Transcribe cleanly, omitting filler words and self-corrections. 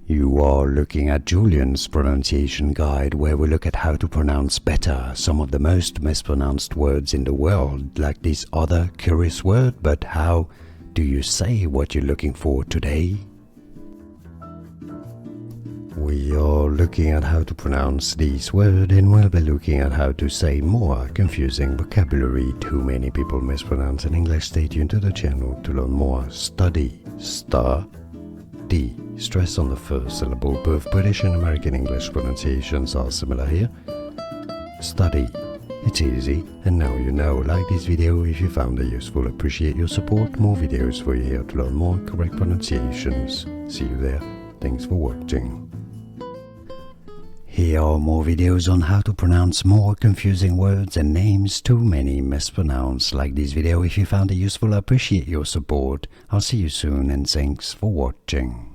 You are looking at Julian's pronunciation guide, where we look at how to pronounce better some of the most mispronounced words in the world, like this other curious word. But how do you say what you're looking for today? We are looking at how to pronounce this word, and we'll be looking at how to say more confusing vocabulary too many people mispronounce in English. Stay tuned to the channel to learn more. Study. Study. Stress on the first syllable. Both British and American English pronunciations are similar here. Study. It's easy, and now you know. Like this video if you found it useful. Appreciate your support. More videos for you here to learn more correct pronunciations. See you there. Thanks for watching. Here are more videos on how to pronounce more confusing words and names too many mispronounced. Like this video if you found it useful. I appreciate your support. I'll see you soon, and thanks for watching.